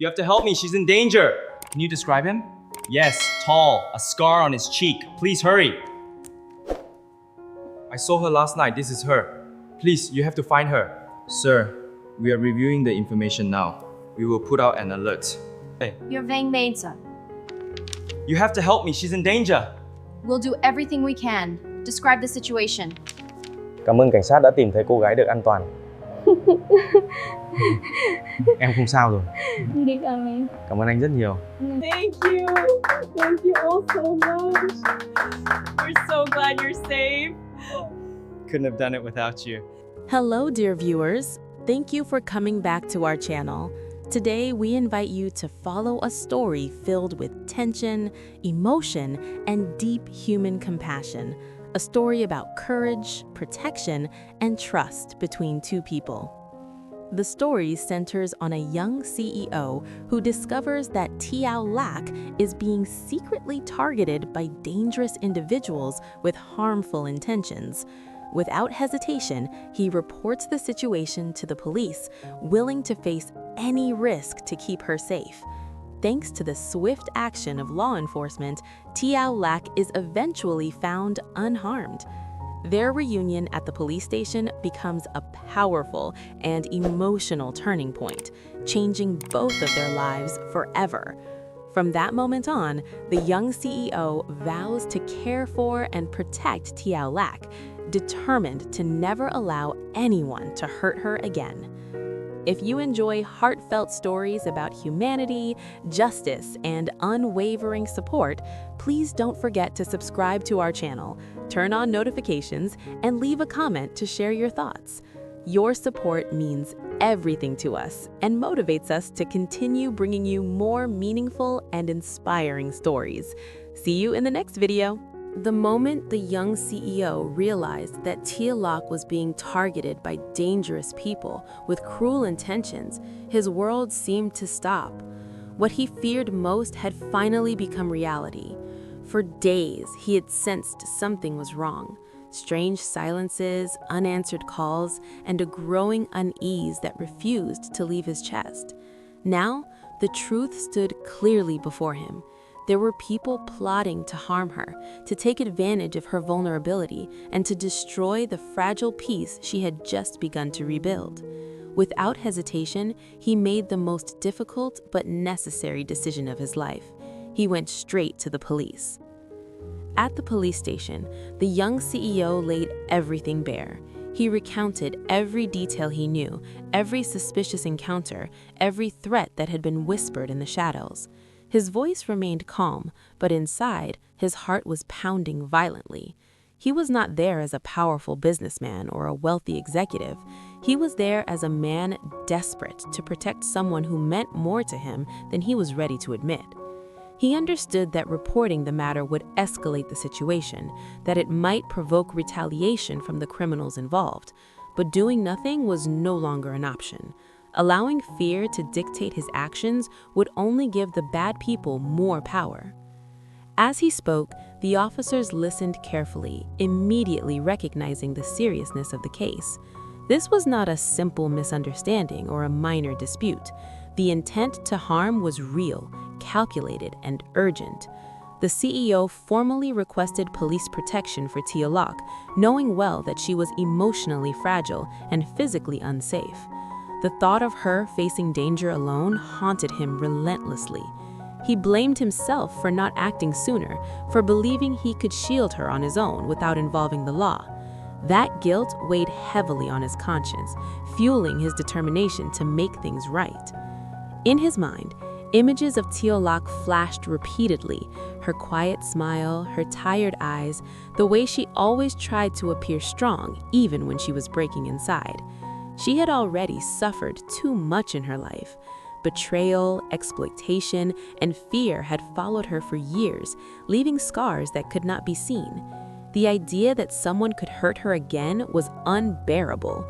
You have to help me, she's in danger. Can you describe him? Yes, tall, a scar on his cheek. Please hurry. I saw her last night, this is her. Please, you have to find her. Sir, we are reviewing the information now. We will put out an alert. Hey, You're being made, sir. you have to help me, she's in danger. We'll do everything we can. Describe the situation. Cảm ơn cảnh sát đã tìm thấy cô gái được an toàn. Em không sao rồi. Cảm ơn anh rất nhiều. Thank you all so much. We're so glad you're safe. Couldn't have done it without you. Hello, dear viewers. Thank you for coming back to our channel. Today, we invite you to follow a story filled with tension, emotion, and deep human compassion. A story about courage, protection, and trust between two people. The story centers on a young CEO who discovers that Tieu Lac is being secretly targeted by dangerous individuals with harmful intentions. Without hesitation, he reports the situation to the police, willing to face any risk to keep her safe. Thanks to the swift action of law enforcement, Tieu Lac is eventually found unharmed. Their reunion at the police station becomes a powerful and emotional turning point, changing both of their lives forever. From that moment on, the young CEO vows to care for and protect Tieu Lac, determined to never allow anyone to hurt her again. If you enjoy heartfelt stories about humanity, justice, and unwavering support, please don't forget to subscribe to our channel, turn on notifications, and leave a comment to share your thoughts. Your support means everything to us and motivates us to continue bringing you more meaningful and inspiring stories. See you in the next video. The moment the young CEO realized that Tieu Lac was being targeted by dangerous people with cruel intentions, his world seemed to stop. What he feared most had finally become reality. For days, he had sensed something was wrong. Strange silences, unanswered calls, and a growing unease that refused to leave his chest. Now, the truth stood clearly before him. There were people plotting to harm her, to take advantage of her vulnerability, and to destroy the fragile peace she had just begun to rebuild. Without hesitation, he made the most difficult but necessary decision of his life. He went straight to the police. At the police station, the young CEO laid everything bare. He recounted every detail he knew, every suspicious encounter, every threat that had been whispered in the shadows. His voice remained calm, but inside, his heart was pounding violently. He was not there as a powerful businessman or a wealthy executive. He was there as a man desperate to protect someone who meant more to him than he was ready to admit. He understood that reporting the matter would escalate the situation, that it might provoke retaliation from the criminals involved. But doing nothing was no longer an option. Allowing fear to dictate his actions would only give the bad people more power. As he spoke, the officers listened carefully, immediately recognizing the seriousness of the case. This was not a simple misunderstanding or a minor dispute. The intent to harm was real, calculated, and urgent. The CEO formally requested police protection for Tieu Lac, knowing well that she was emotionally fragile and physically unsafe. The thought of her facing danger alone haunted him relentlessly. He blamed himself for not acting sooner, for believing he could shield her on his own without involving the law. That guilt weighed heavily on his conscience, fueling his determination to make things right. In his mind, images of Tieu Lac flashed repeatedly, her quiet smile, her tired eyes, the way she always tried to appear strong even when she was breaking inside. She had already suffered too much in her life. Betrayal, exploitation, and fear had followed her for years, leaving scars that could not be seen. The idea that someone could hurt her again was unbearable.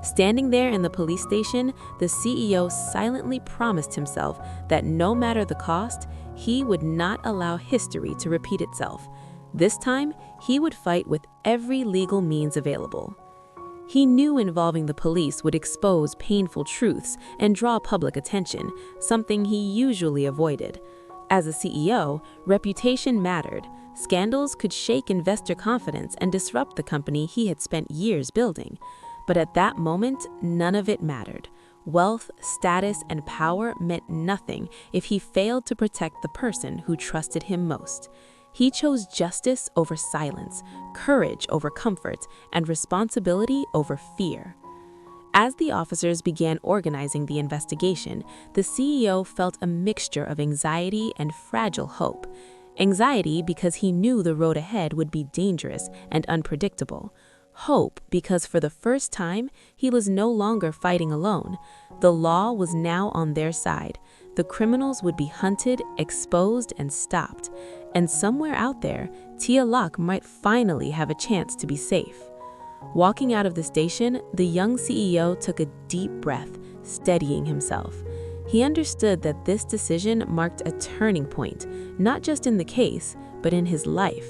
Standing there in the police station, the CEO silently promised himself that no matter the cost, he would not allow history to repeat itself. This time, he would fight with every legal means available. He knew involving the police would expose painful truths and draw public attention, something he usually avoided. As a CEO, reputation mattered. Scandals could shake investor confidence and disrupt the company he had spent years building. But at that moment, none of it mattered. Wealth, status, and power meant nothing if he failed to protect the person who trusted him most. He chose justice over silence, courage over comfort, and responsibility over fear. As the officers began organizing the investigation, the CEO felt a mixture of anxiety and fragile hope. Anxiety because he knew the road ahead would be dangerous and unpredictable. Hope because for the first time, he was no longer fighting alone. The law was now on their side. The criminals would be hunted, exposed, and stopped. And somewhere out there, Tieu Lac might finally have a chance to be safe. Walking out of the station, the young CEO took a deep breath, steadying himself. He understood that this decision marked a turning point, not just in the case, but in his life.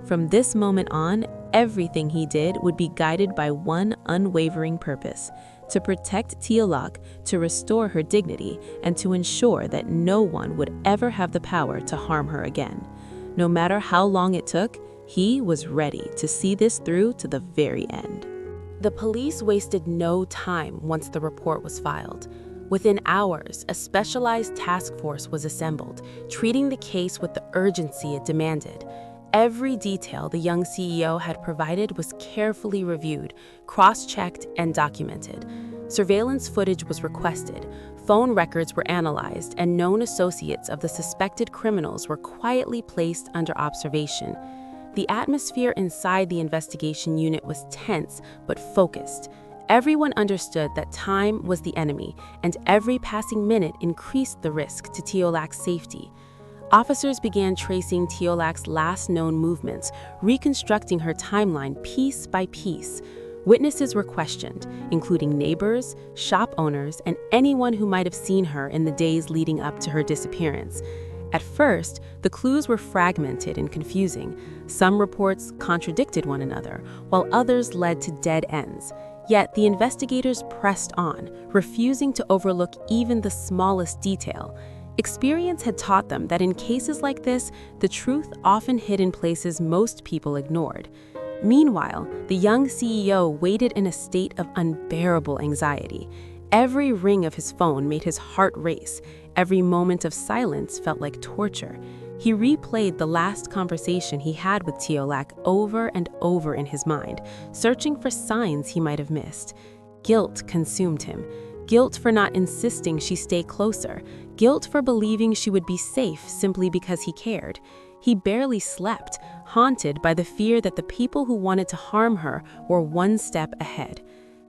From this moment on, everything he did would be guided by one unwavering purpose: to protect Tieu Lac, to restore her dignity, and to ensure that no one would ever have the power to harm her again. No matter how long it took, he was ready to see this through to the very end. The police wasted no time once the report was filed. Within hours, a specialized task force was assembled, treating the case with the urgency it demanded. Every detail the young CEO had provided was carefully reviewed, cross-checked, and documented. Surveillance footage was requested, phone records were analyzed, and known associates of the suspected criminals were quietly placed under observation. The atmosphere inside the investigation unit was tense but focused. Everyone understood that time was the enemy, and every passing minute increased the risk to Tieu Lac's safety. Officers began tracing Tieu Lac's last known movements, reconstructing her timeline piece by piece. Witnesses were questioned, including neighbors, shop owners, and anyone who might have seen her in the days leading up to her disappearance. At first, the clues were fragmented and confusing. Some reports contradicted one another, while others led to dead ends. Yet the investigators pressed on, refusing to overlook even the smallest detail. Experience had taught them that in cases like this, the truth often hid in places most people ignored. Meanwhile, the young CEO waited in a state of unbearable anxiety. Every ring of his phone made his heart race. Every moment of silence felt like torture. He replayed the last conversation he had with Tieu Lac over and over in his mind, searching for signs he might have missed. Guilt consumed him. Guilt for not insisting she stay closer. Guilt for believing she would be safe simply because he cared. He barely slept, haunted by the fear that the people who wanted to harm her were one step ahead.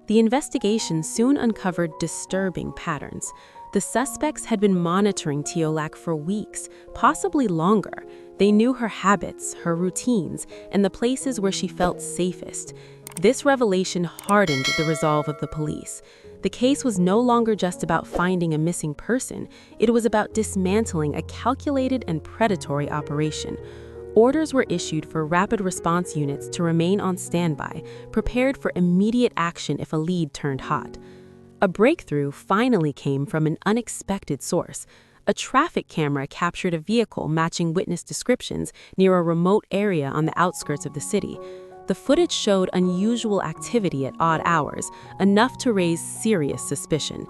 The investigation soon uncovered disturbing patterns. The suspects had been monitoring Tieu Lac for weeks, possibly longer. They knew her habits, her routines, and the places where she felt safest. This revelation hardened the resolve of the police. The case was no longer just about finding a missing person. It was about dismantling a calculated and predatory operation. Orders were issued for rapid response units to remain on standby, prepared for immediate action if a lead turned hot. A breakthrough finally came from an unexpected source. A traffic camera captured a vehicle matching witness descriptions near a remote area on the outskirts of the city. The footage showed unusual activity at odd hours, enough to raise serious suspicion.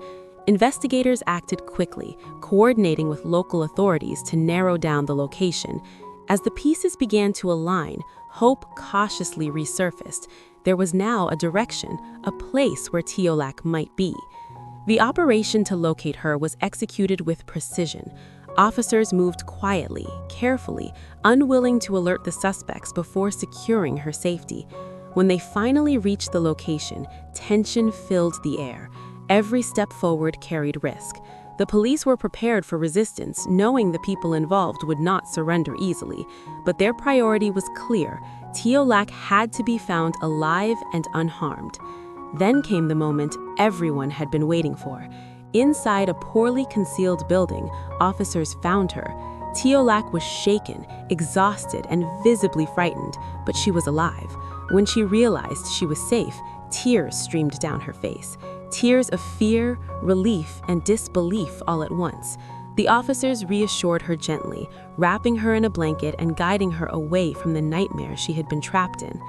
Investigators acted quickly, coordinating with local authorities to narrow down the location. As the pieces began to align, hope cautiously resurfaced. There was now a direction, a place where Tieu Lac might be. The operation to locate her was executed with precision. Officers moved quietly, carefully, unwilling to alert the suspects before securing her safety. When they finally reached the location, tension filled the air. Every step forward carried risk. The police were prepared for resistance, knowing the people involved would not surrender easily. But their priority was clear. Tieu Lac had to be found alive and unharmed. Then came the moment everyone had been waiting for. Inside a poorly concealed building, officers found her. Tieu Lac was shaken, exhausted, and visibly frightened, but she was alive. When she realized she was safe, Tears streamed down her face, tears of fear, relief, and disbelief all at once. The officers reassured her gently, wrapping her in a blanket and guiding her away from the nightmare she had been trapped in.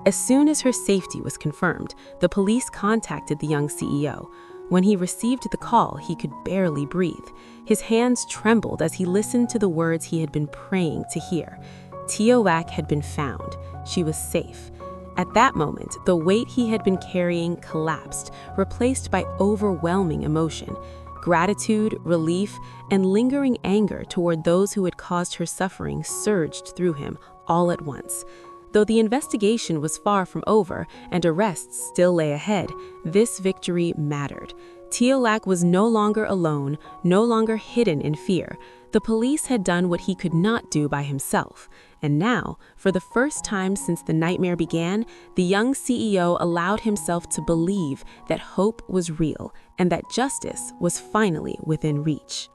As soon as her safety was confirmed, the police contacted the young CEO. When he received the call, he could barely breathe. His hands trembled as he listened to the words he had been praying to hear. Tieu Lac had been found. She was safe. At that moment, the weight he had been carrying collapsed, replaced by overwhelming emotion. Gratitude, relief, and lingering anger toward those who had caused her suffering surged through him all at once. Though the investigation was far from over and arrests still lay ahead, this victory mattered. Tieu Lac was no longer alone, no longer hidden in fear. The police had done what he could not do by himself. And now, for the first time since the nightmare began, the young CEO allowed himself to believe that hope was real and that justice was finally within reach.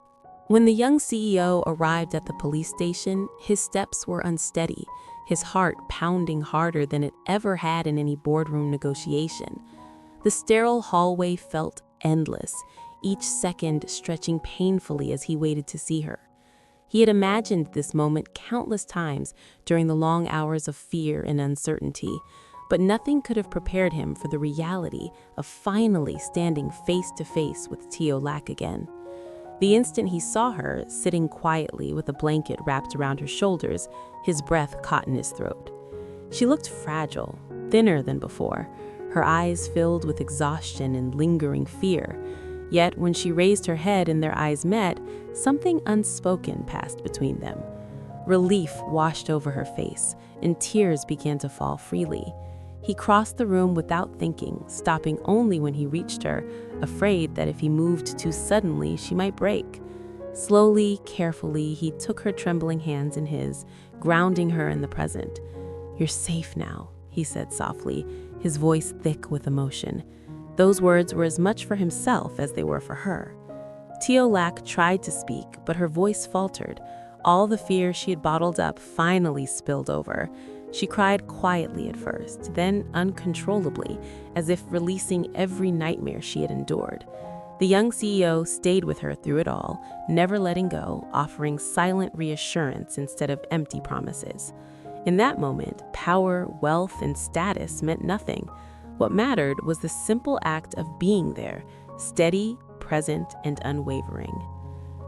When the young CEO arrived at the police station, his steps were unsteady, his heart pounding harder than it ever had in any boardroom negotiation. The sterile hallway felt endless, each second stretching painfully as he waited to see her. He had imagined this moment countless times during the long hours of fear and uncertainty, but nothing could have prepared him for the reality of finally standing face to face with Tieu Lac again. The instant he saw her, sitting quietly with a blanket wrapped around her shoulders, his breath caught in his throat. She looked fragile, thinner than before, her eyes filled with exhaustion and lingering fear. Yet when she raised her head and their eyes met, something unspoken passed between them. Relief washed over her face, and tears began to fall freely. He crossed the room without thinking, stopping only when he reached her, afraid that if he moved too suddenly, she might break. Slowly, carefully, he took her trembling hands in his, grounding her in the present. "You're safe now," he said softly, his voice thick with emotion. Those words were as much for himself as they were for her. Tieu Lac tried to speak, but her voice faltered. All the fear she had bottled up finally spilled over. She cried quietly at first, then uncontrollably, as if releasing every nightmare she had endured. The young CEO stayed with her through it all, never letting go, offering silent reassurance instead of empty promises. In that moment, power, wealth, and status meant nothing. What mattered was the simple act of being there, steady, present, and unwavering.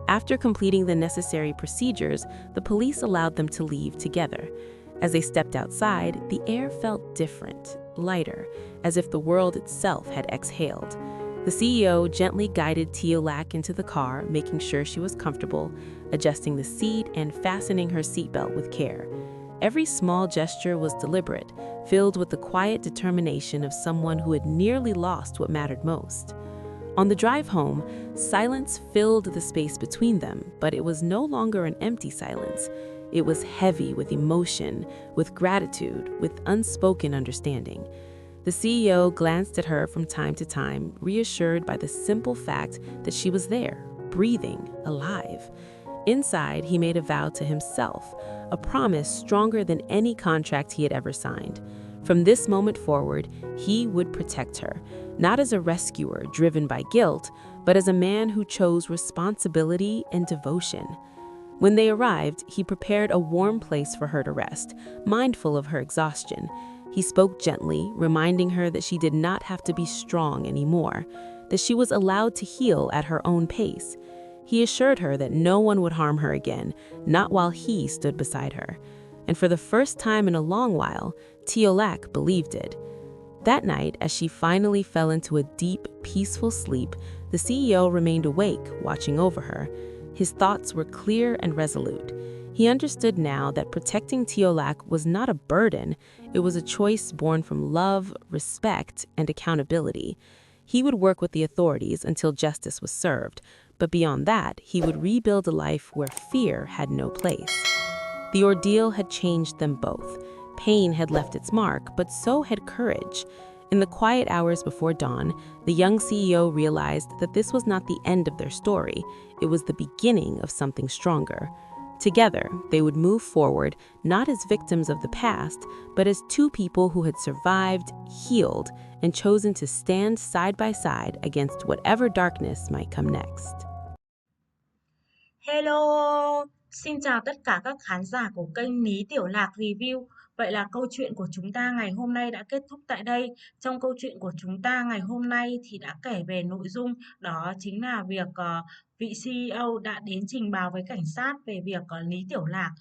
After completing the necessary procedures, the police allowed them to leave together. As they stepped outside, the air felt different, lighter, as if the world itself had exhaled. The CEO gently guided Tieu Lac into the car, making sure she was comfortable, adjusting the seat and fastening her seatbelt with care. Every small gesture was deliberate, filled with the quiet determination of someone who had nearly lost what mattered most. On the drive home, silence filled the space between them, but it was no longer an empty silence. It was heavy with emotion, with gratitude, with unspoken understanding. The CEO glanced at her from time to time, reassured by the simple fact that she was there, breathing, alive. Inside, he made a vow to himself, a promise stronger than any contract he had ever signed. From this moment forward, he would protect her, not as a rescuer driven by guilt, but as a man who chose responsibility and devotion. When they arrived, he prepared a warm place for her to rest, mindful of her exhaustion. He spoke gently, reminding her that she did not have to be strong anymore, that she was allowed to heal at her own pace. He assured her that no one would harm her again, not while he stood beside her. And for the first time in a long while, Tieu Lac believed it. That night, as she finally fell into a deep, peaceful sleep, the CEO remained awake, watching over her. His thoughts were clear and resolute. He understood now that protecting Tieu Lac was not a burden, it was a choice born from love, respect, and accountability. He would work with the authorities until justice was served, but beyond that, he would rebuild a life where fear had no place. The ordeal had changed them both. Pain had left its mark, but so had courage. In the quiet hours before dawn, the young CEO realized that this was not the end of their story. It was the beginning of something stronger. Together, they would move forward not as victims of the past, but as two people who had survived, healed, and chosen to stand side by side against whatever darkness might come next. Hello, xin chào tất cả các khán giả của kênh Lý Tiểu Lạc Review. Vậy là câu chuyện của chúng ta ngày hôm nay đã kết thúc tại đây. Trong câu chuyện của chúng ta ngày hôm nay thì đã kể về nội dung đó chính là việc vị CEO đã đến trình báo với cảnh sát về việc Lý Tiểu Lạc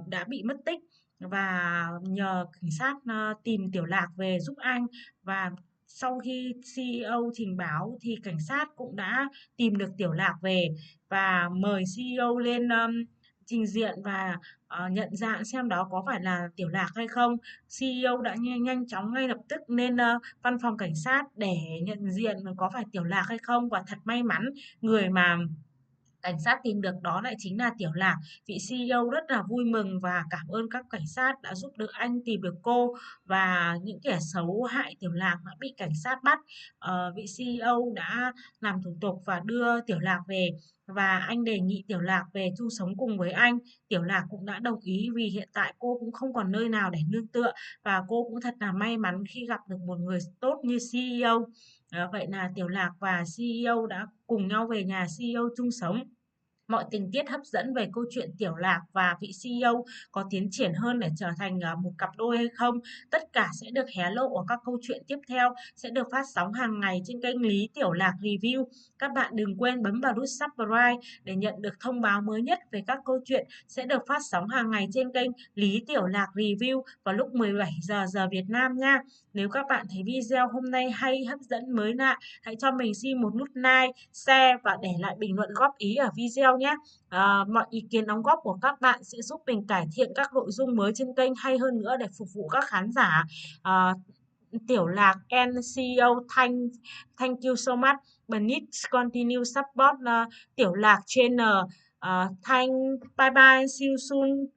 đã bị mất tích và nhờ cảnh sát tìm Tiểu Lạc về giúp anh. Và sau khi CEO trình báo thì cảnh sát cũng đã tìm được Tiểu Lạc về và mời CEO lên trình diện và nhận dạng xem đó có phải là Tiểu Lạc hay không. CEO đã nhanh chóng ngay lập tức lên văn phòng cảnh sát để nhận diện có phải Tiểu Lạc hay không, và thật may mắn người mà cảnh sát tìm được đó lại chính là Tiểu Lạc. Vị CEO rất là vui mừng và cảm ơn các cảnh sát đã giúp được anh tìm được cô, và những kẻ xấu hại Tiểu Lạc đã bị cảnh sát bắt. Vị CEO đã làm thủ tục và đưa Tiểu Lạc về, và anh đề nghị Tiểu Lạc về chung sống cùng với anh. Tiểu Lạc cũng đã đồng ý vì hiện tại cô cũng không còn nơi nào để nương tựa, và cô cũng thật là may mắn khi gặp được một người tốt như CEO. Vậy là Tiểu Lạc và CEO đã cùng nhau về nhà CEO chung sống. Mọi tình tiết hấp dẫn về câu chuyện Tiểu Lạc và vị CEO có tiến triển hơn để trở thành một cặp đôi hay không, tất cả sẽ được hé lộ ở các câu chuyện tiếp theo, sẽ được phát sóng hàng ngày trên kênh Lý Tiểu Lạc Review. Các bạn đừng quên bấm vào nút subscribe để nhận được thông báo mới nhất về các câu chuyện sẽ được phát sóng hàng ngày trên kênh Lý Tiểu Lạc Review vào lúc 17 giờ Việt Nam nha. Nếu các bạn thấy video hôm nay hay, hấp dẫn, mới lạ, hãy cho mình xin một nút like, share và để lại bình luận góp ý ở video nhé. Mọi ý kiến đóng góp của các bạn sẽ giúp mình cải thiện các nội dung mới trên kênh hay hơn nữa để phục vụ các khán giả. Tiểu Lạc and CEO, thank you so much. Please continue support Tiểu Lạc channel. Bye bye, see you soon.